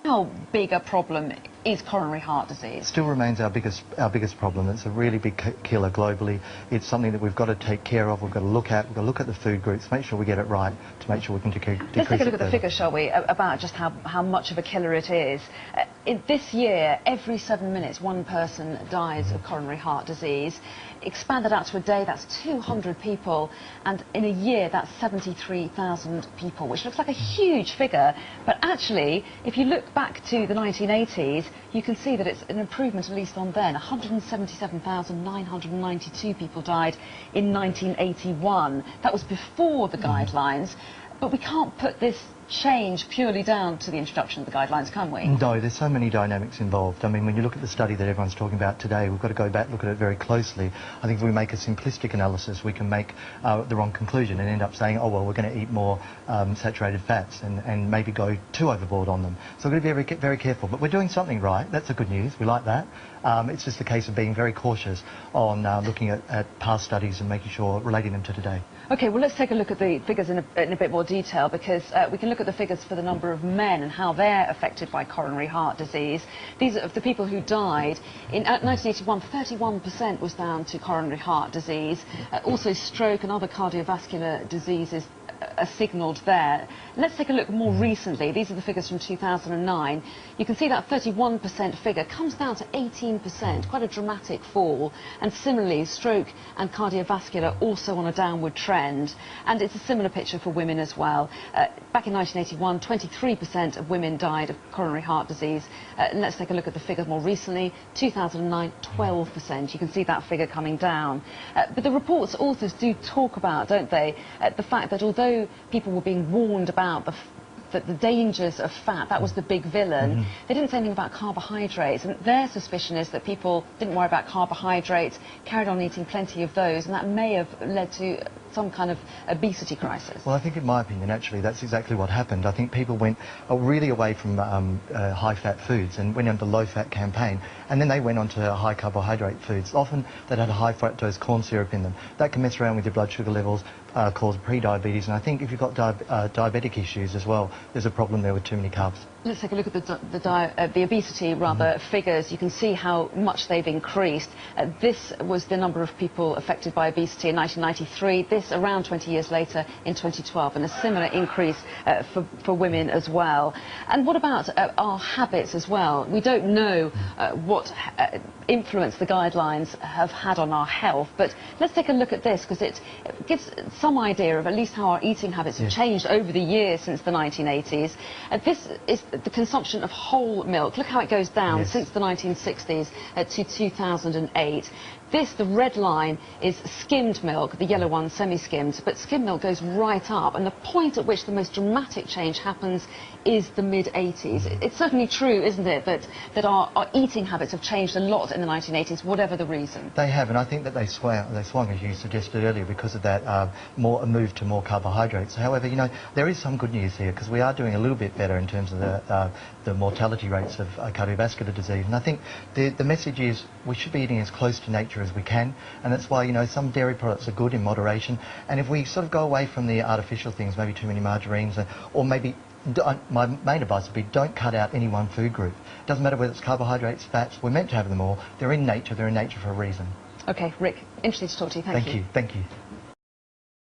How big a problem is coronary heart disease? Still remains our biggest problem. It's a really big killer globally. It's something that we've got to take care of. We've got to look at. We've got to look at the food groups, make sure we get it right, to make sure we can decrease it. Let's take a look at the figures, shall we, about just how much of a killer it is. This year, every 7 minutes, one person dies of coronary heart disease. Expanded out to a day, that's 200 people, and in a year, that's 73,000 people, which looks like a huge figure. But actually, if you look back to the 1980s, you can see that it's an improvement, at least on then. 177,992 people died in 1981. That was before the guidelines. But we can't put this change purely down to the introduction of the guidelines, can we? No, there's so many dynamics involved. I mean, when you look at the study that everyone's talking about today, we've got to go back, look at it very closely. I think if we make a simplistic analysis, we can make the wrong conclusion and end up saying, oh, well, we're going to eat more saturated fats and maybe go too overboard on them. So we're going to be very careful. But we're doing something right. That's the good news. We like that. It's just a case of being very cautious on looking at past studies and making sure, relating them to today. OK, well, let's take a look at the figures in a bit more detail, because we can look at the figures for the number of men and how they're affected by coronary heart disease. These are of the people who died. In 1981, 31% was down to coronary heart disease. Also, stroke and other cardiovascular diseases are signalled there. Let's take a look more recently. These are the figures from 2009. You can see that 31% figure comes down to 18%, quite a dramatic fall. And similarly, stroke and cardiovascular also on a downward trend. And it's a similar picture for women as well. Back in 1981, 23% of women died of coronary heart disease. And let's take a look at the figures more recently. 2009, 12%. You can see that figure coming down. But the report's authors do talk about, don't they, the fact that although people were being warned about the dangers of fat, that was the big villain, they didn't say anything about carbohydrates, and their suspicion is that people didn't worry about carbohydrates, carried on eating plenty of those, and that may have led to some kind of obesity crisis. Well, I think in my opinion, actually, that's exactly what happened. I think people went really away from high-fat foods and went on the low-fat campaign, and then they went on to high-carbohydrate foods, often that had a high-fructose corn syrup in them. That can mess around with your blood sugar levels, cause pre-diabetes, and I think if you've got diabetic issues as well, there's a problem there with too many carbs. Let's take a look at the obesity figures. You can see how much they've increased. This was the number of people affected by obesity in 1993. This around 20 years later in 2012, and a similar increase for women as well. And what about our habits as well? We don't know what influence the guidelines have had on our health, but let's take a look at this, because it gives some idea of at least how our eating habits have changed over the years since the 1980s. This is the consumption of whole milk. Look how it goes down since the 1960s to 2008. This, the red line, is skimmed milk, the yellow one semi-skimmed, but skimmed milk goes right up, and the point at which the most dramatic change happens is the mid-80s. It's certainly true, isn't it, that our eating habits have changed a lot in the 1980s, whatever the reason. They have, and I think that they swung, as you suggested earlier, because of that a move to more carbohydrates. However, you know, there is some good news here, because we are doing a little bit better in terms of the mortality rates of cardiovascular disease, and I think the message is we should be eating as close to nature as we can, and that's why, you know, some dairy products are good in moderation, and if we sort of go away from the artificial things, maybe too many margarines, or maybe my main advice would be don't cut out any one food group. It doesn't matter whether it's carbohydrates, fats, we're meant to have them all. They're in nature for a reason. OK, Rick, interesting to talk to you. Thank you. Thank you.